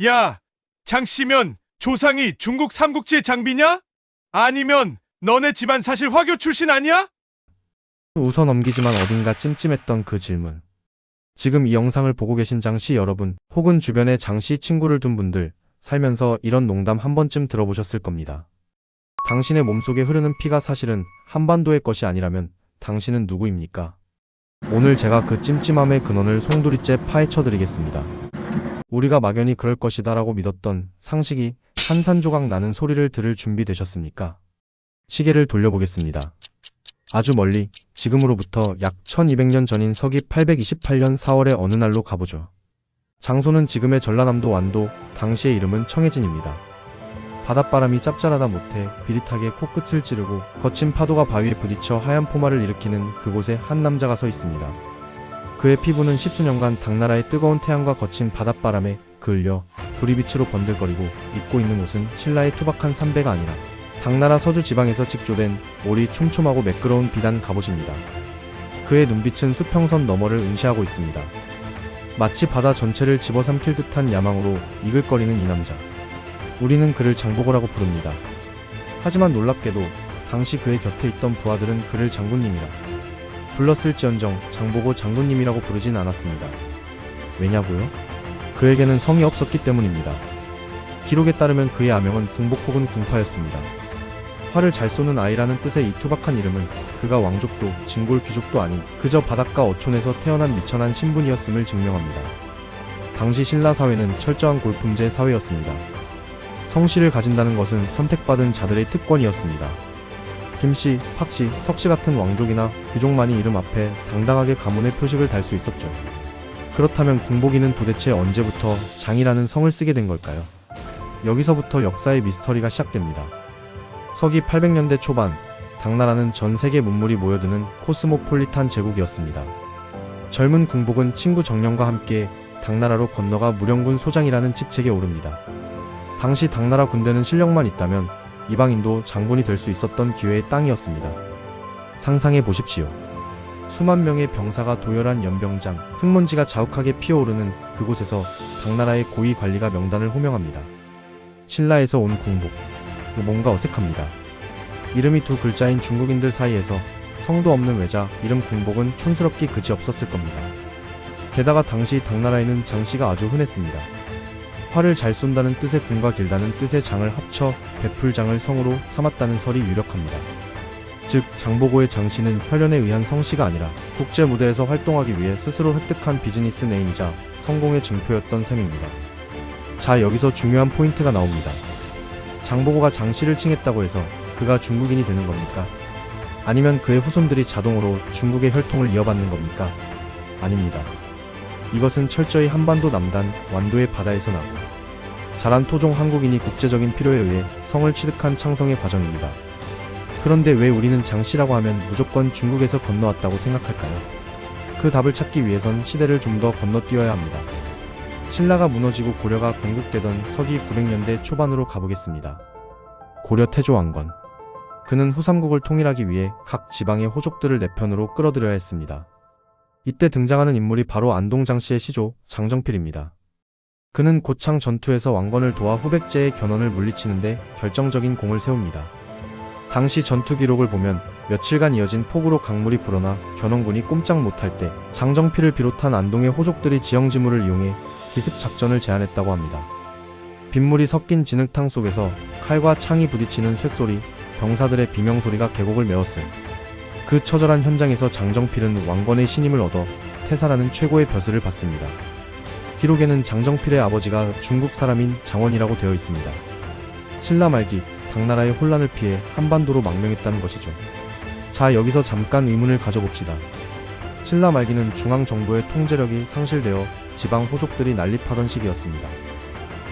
야, 장씨면 조상이 중국 삼국지 장비냐? 아니면 너네 집안 사실 화교 출신 아니야? 웃어 넘기지만 어딘가 찜찜했던 그 질문. 지금 이 영상을 보고 계신 장씨 여러분, 혹은 주변에 장씨 친구를 둔 분들, 살면서 이런 농담 한 번쯤 들어보셨을 겁니다. 당신의 몸속에 흐르는 피가 사실은 한반도의 것이 아니라면 당신은 누구입니까? 오늘 제가 그 찜찜함의 근원을 송두리째 파헤쳐 드리겠습니다. 우리가 막연히 그럴 것이다 라고 믿었던 상식이 산산조각 나는 소리를 들을 준비 되셨습니까? 시계를 돌려보겠습니다. 아주 멀리, 지금으로부터 약 1200년 전인 서기 828년 4월의 어느 날로 가보죠. 장소는 지금의 전라남도 완도, 당시의 이름은 청해진입니다. 바닷바람이 짭짤하다 못해 비릿하게 코끝을 찌르고 거친 파도가 바위에 부딪혀 하얀 포마를 일으키는 그곳에 한 남자가 서 있습니다. 그의 피부는 십수년간 당나라의 뜨거운 태양과 거친 바닷바람에 그을려 구리빛으로 번들거리고 입고 있는 옷은 신라의 투박한 삼배가 아니라 당나라 서주 지방에서 직조된 올이 촘촘하고 매끄러운 비단 갑옷입니다. 그의 눈빛은 수평선 너머를 응시하고 있습니다. 마치 바다 전체를 집어삼킬 듯한 야망으로 이글거리는 이 남자. 우리는 그를 장보고라고 부릅니다. 하지만 놀랍게도 당시 그의 곁에 있던 부하들은 그를 장군님이라 불렀을지언정 장보고 장군님이라고 부르진 않았습니다. 왜냐고요? 그에게는 성이 없었기 때문입니다. 기록에 따르면 그의 아명은 궁복 혹은 궁파였습니다. 활을 잘 쏘는 아이라는 뜻의 이 투박한 이름은 그가 왕족도 진골 귀족도 아닌 그저 바닷가 어촌에서 태어난 미천한 신분이었음을 증명합니다. 당시 신라 사회는 철저한 골품제 사회였습니다. 성씨를 가진다는 것은 선택받은 자들의 특권이었습니다. 김씨, 팍씨, 석씨 같은 왕족이나 귀족만이 이름 앞에 당당하게 가문의 표식을 달 수 있었죠. 그렇다면 궁복이는 도대체 언제부터 장이라는 성을 쓰게 된 걸까요? 여기서부터 역사의 미스터리가 시작됩니다. 서기 800년대 초반, 당나라는 전 세계 문물이 모여드는 코스모폴리탄 제국이었습니다. 젊은 궁복은 친구 정령과 함께 당나라로 건너가 무령군 소장이라는 직책에 오릅니다. 당시 당나라 군대는 실력만 있다면 이방인도 장군이 될 수 있었던 기회의 땅이었습니다. 상상해 보십시오. 수만 명의 병사가 도열한 연병장, 흙먼지가 자욱하게 피어오르는 그곳에서 당나라의 고위 관리가 명단을 호명합니다. 신라에서 온 궁복. 뭔가 어색합니다. 이름이 두 글자인 중국인들 사이에서 성도 없는 외자 이름 궁복은 촌스럽기 그지없었을 겁니다. 게다가 당시 당나라에는 장씨가 아주 흔했습니다. 활을 잘 쏜다는 뜻의 궁과 길다는 뜻의 장을 합쳐 베풀장을 성으로 삼았다는 설이 유력합니다. 즉 장보고의 장씨는 혈연에 의한 성씨가 아니라 국제 무대에서 활동하기 위해 스스로 획득한 비즈니스 네임이자 성공의 증표였던 셈입니다. 자, 여기서 중요한 포인트가 나옵니다. 장보고가 장씨를 칭했다고 해서 그가 중국인이 되는 겁니까? 아니면 그의 후손들이 자동으로 중국의 혈통을 이어받는 겁니까? 아닙니다. 이것은 철저히 한반도 남단 완도의 바다에서 나고 자란 토종 한국인이 국제적인 필요에 의해 성을 취득한 창성의 과정입니다. 그런데 왜 우리는 장씨라고 하면 무조건 중국에서 건너왔다고 생각할까요? 그 답을 찾기 위해선 시대를 좀 더 건너뛰어야 합니다. 신라가 무너지고 고려가 건국되던 서기 900년대 초반으로 가보겠습니다. 고려 태조 왕건. 그는 후삼국을 통일하기 위해 각 지방의 호족들을 내 편으로 끌어들여야 했습니다. 이때 등장하는 인물이 바로 안동 장씨의 시조 장정필입니다. 그는 고창 전투에서 왕건을 도와 후백제의 견원을 물리치는데 결정적인 공을 세웁니다. 당시 전투 기록을 보면 며칠간 이어진 폭우로 강물이 불어나 견원군이 꼼짝 못할 때 장정필을 비롯한 안동의 호족들이 지형지물을 이용해 기습 작전을 제안했다고 합니다. 빗물이 섞인 진흙탕 속에서 칼과 창이 부딪히는 쇳소리, 병사들의 비명소리가 계곡을 메웠음. 그 처절한 현장에서 장정필은 왕건의 신임을 얻어 태사라는 최고의 벼슬을 받습니다. 기록에는 장정필의 아버지가 중국 사람인 장원이라고 되어 있습니다. 신라 말기 당나라의 혼란을 피해 한반도로 망명했다는 것이죠. 자, 여기서 잠깐 의문을 가져봅시다. 신라 말기는 중앙정부의 통제력이 상실되어 지방 호족들이 난립하던 시기였습니다.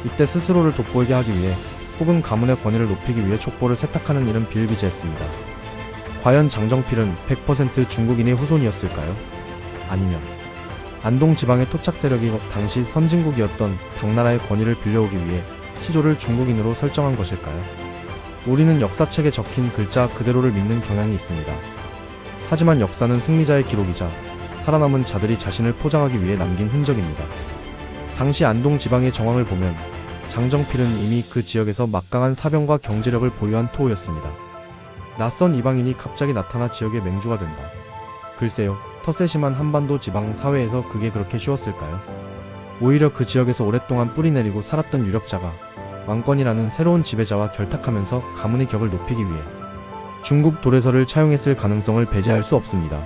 이때 스스로를 돋보이게 하기 위해 혹은 가문의 권위를 높이기 위해 촉보를 세탁하는 일은 비일비재했습니다. 과연 장정필은 100% 중국인의 후손이었을까요? 아니면 안동 지방의 토착 세력이 당시 선진국이었던 당나라의 권위를 빌려오기 위해 시조를 중국인으로 설정한 것일까요? 우리는 역사책에 적힌 글자 그대로를 믿는 경향이 있습니다. 하지만 역사는 승리자의 기록이자 살아남은 자들이 자신을 포장하기 위해 남긴 흔적입니다. 당시 안동 지방의 정황을 보면 장정필은 이미 그 지역에서 막강한 사병과 경제력을 보유한 토호였습니다. 낯선 이방인이 갑자기 나타나 지역의 맹주가 된다. 글쎄요, 텃세심한 한반도 지방 사회에서 그게 그렇게 쉬웠을까요? 오히려 그 지역에서 오랫동안 뿌리내리고 살았던 유력자가 왕권이라는 새로운 지배자와 결탁하면서 가문의 격을 높이기 위해 중국 도래설을 차용했을 가능성을 배제할 수 없습니다.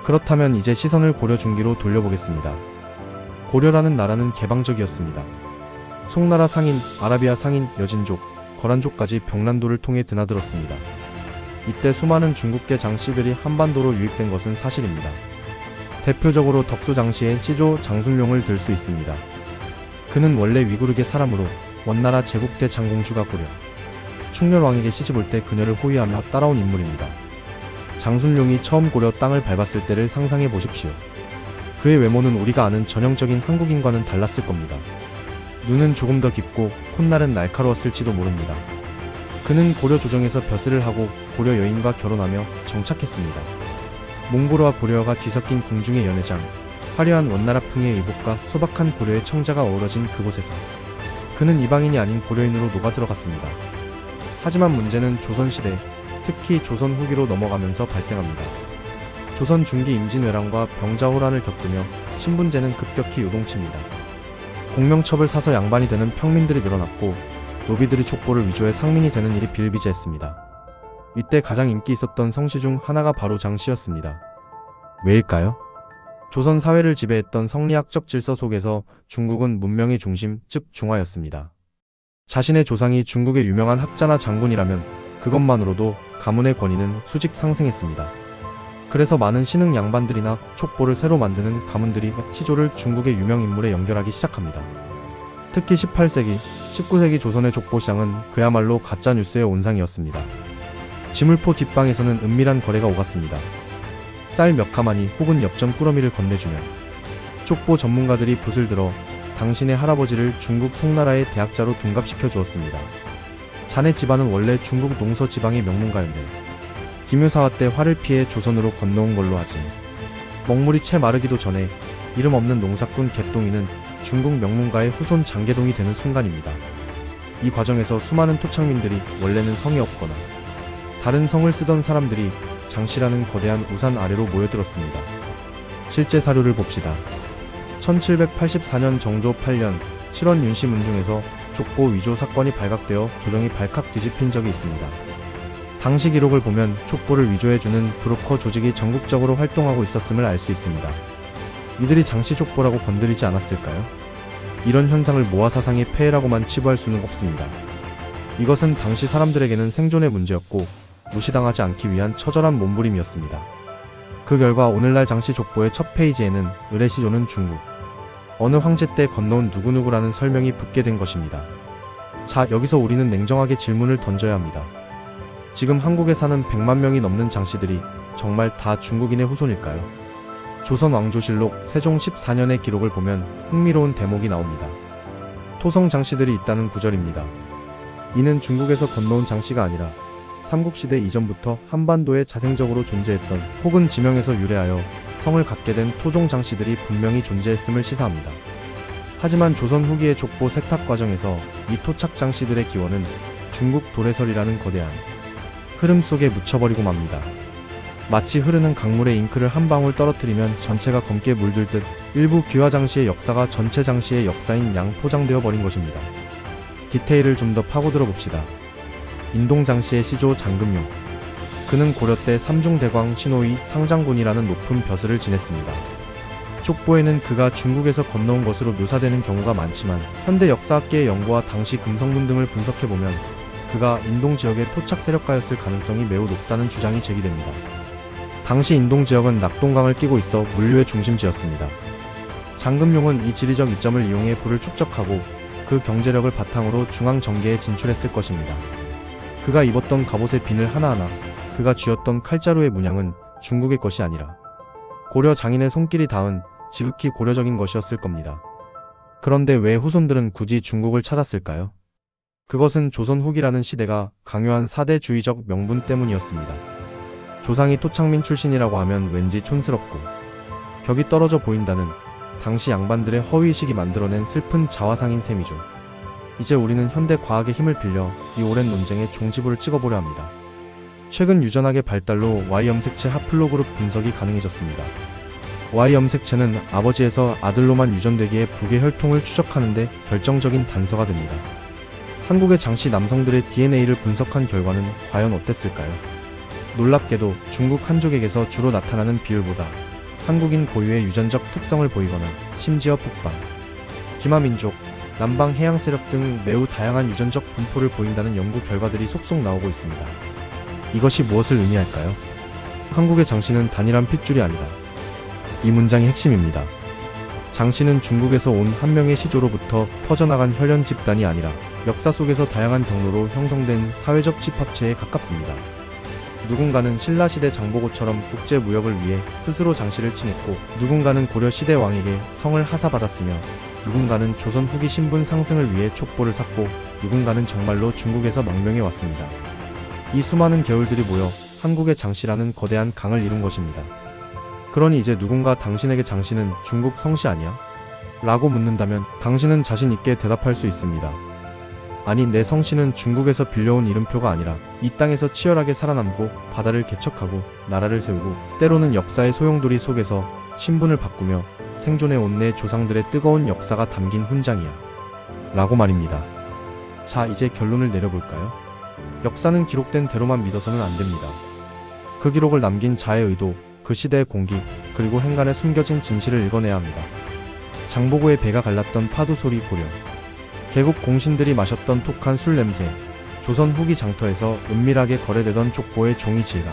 그렇다면 이제 시선을 고려 중기로 돌려보겠습니다. 고려라는 나라는 개방적이었습니다. 송나라 상인, 아라비아 상인, 여진족, 거란족까지 병란도를 통해 드나들었습니다. 이때 수많은 중국계 장씨들이 한반도로 유입된 것은 사실입니다. 대표적으로 덕수 장씨의 시조 장순룡을 들 수 있습니다. 그는 원래 위구르의 사람으로 원나라 제국대 장공주가 고려 충렬왕에게 시집올 때 그녀를 호위하며 따라온 인물입니다. 장순룡이 처음 고려 땅을 밟았을 때를 상상해 보십시오. 그의 외모는 우리가 아는 전형적인 한국인과는 달랐을 겁니다. 눈은 조금 더 깊고 콧날은 날카로웠을지도 모릅니다. 그는 고려 조정에서 벼슬을 하고 고려 여인과 결혼하며 정착했습니다. 몽고르와 고려어가 뒤섞인 궁중의 연회장, 화려한 원나라풍의 의복과 소박한 고려의 청자가 어우러진 그곳에서 그는 이방인이 아닌 고려인으로 녹아들어갔습니다. 하지만 문제는 조선시대, 특히 조선 후기로 넘어가면서 발생합니다. 조선 중기 임진왜란과 병자호란을 겪으며 신분제는 급격히 요동칩니다. 공명첩을 사서 양반이 되는 평민들이 늘어났고 노비들이 족보를 위조해 상민이 되는 일이 비일비재했습니다. 이때 가장 인기 있었던 성씨 중 하나가 바로 장씨였습니다. 왜일까요? 조선 사회를 지배했던 성리학적 질서 속에서 중국은 문명의 중심, 즉 중화였습니다. 자신의 조상이 중국의 유명한 학자나 장군이라면 그것만으로도 가문의 권위는 수직 상승했습니다. 그래서 많은 신흥 양반들이나 촉보를 새로 만드는 가문들이 시조를 중국의 유명 인물에 연결하기 시작합니다. 특히 18세기, 19세기 조선의 족보시장은 그야말로 가짜뉴스의 온상이었습니다. 지물포 뒷방에서는 은밀한 거래가 오갔습니다. 쌀 몇 가마니 혹은 엽전 꾸러미를 건네주면 족보 전문가들이 붓을 들어 당신의 할아버지를 중국 송나라의 대학자로 둔갑시켜 주었습니다. 자네 집안은 원래 중국 농서 지방의 명문가였네. 김효사화 때 화를 피해 조선으로 건너온 걸로 하지. 먹물이 채 마르기도 전에 이름 없는 농사꾼 개똥이는 중국 명문가의 후손 장개동이 되는 순간입니다. 이 과정에서 수많은 토착민들이 원래는 성이 없거나 다른 성을 쓰던 사람들이 장씨라는 거대한 우산 아래로 모여들었습니다. 실제 사료를 봅시다. 1784년 정조 8년 7월 윤씨 문중에서 족보 위조 사건이 발각되어 조정이 발칵 뒤집힌 적이 있습니다. 당시 기록을 보면 족보를 위조해주는 브로커 조직이 전국적으로 활동하고 있었음을 알 수 있습니다. 이들이 장씨 족보라고 건드리지 않았을까요? 이런 현상을 모아사상의 폐해라고만 치부할 수는 없습니다. 이것은 당시 사람들에게는 생존의 문제였고 무시당하지 않기 위한 처절한 몸부림이었습니다. 그 결과 오늘날 장씨 족보의 첫 페이지에는 의뢰시조는 중국 어느 황제 때 건너온 누구누구라는 설명이 붙게 된 것입니다. 자, 여기서 우리는 냉정하게 질문을 던져야 합니다. 지금 한국에 사는 100만 명이 넘는 장씨들이 정말 다 중국인의 후손일까요? 조선 왕조실록 세종 14년의 기록을 보면 흥미로운 대목이 나옵니다. 토성 장씨들이 있다는 구절입니다. 이는 중국에서 건너온 장씨가 아니라 삼국시대 이전부터 한반도에 자생적으로 존재했던 혹은 지명에서 유래하여 성을 갖게 된 토종 장씨들이 분명히 존재했음을 시사합니다. 하지만 조선 후기의 족보 세탁 과정에서 이 토착 장씨들의 기원은 중국 도래설이라는 거대한 흐름 속에 묻혀버리고 맙니다. 마치 흐르는 강물에 잉크를 한 방울 떨어뜨리면 전체가 검게 물들 듯 일부 귀화 장씨의 역사가 전체 장씨의 역사인 양 포장되어 버린 것입니다. 디테일을 좀 더 파고들어 봅시다. 인동 장씨의 시조 장금용. 그는 고려 때 삼중대광 신호위 상장군이라는 높은 벼슬을 지냈습니다. 족보에는 그가 중국에서 건너온 것으로 묘사되는 경우가 많지만 현대 역사학계의 연구와 당시 금성문 등을 분석해보면 그가 인동 지역의 토착 세력가였을 가능성이 매우 높다는 주장이 제기됩니다. 당시 인동 지역은 낙동강을 끼고 있어 물류의 중심지였습니다. 장금용은 이 지리적 이점을 이용해 부를 축적하고 그 경제력을 바탕으로 중앙 정계에 진출했을 것입니다. 그가 입었던 갑옷의 비늘 하나하나, 그가 쥐었던 칼자루의 문양은 중국의 것이 아니라 고려 장인의 손길이 닿은 지극히 고려적인 것이었을 겁니다. 그런데 왜 후손들은 굳이 중국을 찾았을까요? 그것은 조선 후기라는 시대가 강요한 사대주의적 명분 때문이었습니다. 조상이 토착민 출신이라고 하면 왠지 촌스럽고 격이 떨어져 보인다는 당시 양반들의 허위의식이 만들어낸 슬픈 자화상인 셈이죠. 이제 우리는 현대 과학의 힘을 빌려 이 오랜 논쟁에 종지부를 찍어보려 합니다. 최근 유전학의 발달로 Y 염색체 하플로 그룹 분석이 가능해졌습니다. Y 염색체는 아버지에서 아들로만 유전되기에 북의 혈통을 추적하는 데 결정적인 단서가 됩니다. 한국의 장씨 남성들의 DNA를 분석한 결과는 과연 어땠을까요? 놀랍게도 중국 한족에게서 주로 나타나는 비율보다 한국인 고유의 유전적 특성을 보이거나 심지어 북방, 기마민족, 남방 해양 세력 등 매우 다양한 유전적 분포를 보인다는 연구 결과들이 속속 나오고 있습니다. 이것이 무엇을 의미할까요? 한국의 장씨는 단일한 핏줄이 아니다. 이 문장이 핵심입니다. 장씨는 중국에서 온 한 명의 시조로부터 퍼져나간 혈연 집단이 아니라 역사 속에서 다양한 경로로 형성된 사회적 집합체에 가깝습니다. 누군가는 신라시대 장보고처럼 국제무역을 위해 스스로 장씨를 칭했고, 누군가는 고려시대 왕에게 성을 하사받았으며, 누군가는 조선 후기 신분 상승을 위해 촉보를 샀고, 누군가는 정말로 중국에서 망명해 왔습니다. 이 수많은 계울들이 모여 한국의 장씨라는 거대한 강을 이룬 것입니다. 그러니 이제 누군가 당신에게 장씨는 중국 성씨 아니야? 라고 묻는다면 당신은 자신 있게 대답할 수 있습니다. 아니, 내 성씨는 중국에서 빌려온 이름표가 아니라 이 땅에서 치열하게 살아남고 바다를 개척하고 나라를 세우고 때로는 역사의 소용돌이 속에서 신분을 바꾸며 생존해온 내 조상들의 뜨거운 역사가 담긴 훈장이야. 라고 말입니다. 자, 이제 결론을 내려볼까요? 역사는 기록된 대로만 믿어서는 안 됩니다. 그 기록을 남긴 자의 의도, 그 시대의 공기, 그리고 행간에 숨겨진 진실을 읽어내야 합니다. 장보고의 배가 갈랐던 파도 소리 고려, 개국 공신들이 마셨던 톡한 술 냄새, 조선 후기 장터에서 은밀하게 거래되던 족보의 종이 질감,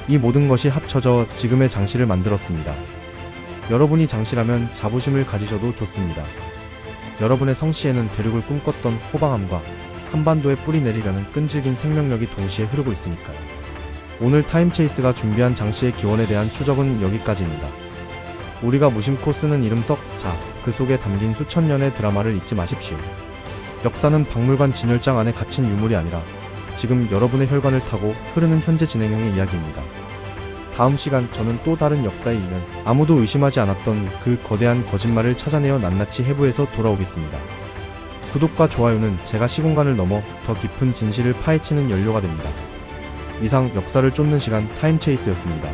이 모든 것이 합쳐져 지금의 장씨를 만들었습니다. 여러분이 장씨라면 자부심을 가지셔도 좋습니다. 여러분의 성씨에는 대륙을 꿈꿨던 호방함과 한반도에 뿌리 내리려는 끈질긴 생명력이 동시에 흐르고 있으니까요. 오늘 타임체이스가 준비한 장씨의 기원에 대한 추적은 여기까지입니다. 우리가 무심코 쓰는 이름 석 자, 그 속에 담긴 수천 년의 드라마를 잊지 마십시오. 역사는 박물관 진열장 안에 갇힌 유물이 아니라 지금 여러분의 혈관을 타고 흐르는 현재 진행형의 이야기입니다. 다음 시간 저는 또 다른 역사의 이면, 아무도 의심하지 않았던 그 거대한 거짓말을 찾아내어 낱낱이 해부해서 돌아오겠습니다. 구독과 좋아요는 제가 시공간을 넘어 더 깊은 진실을 파헤치는 연료가 됩니다. 이상 역사를 쫓는 시간 타임체이스였습니다.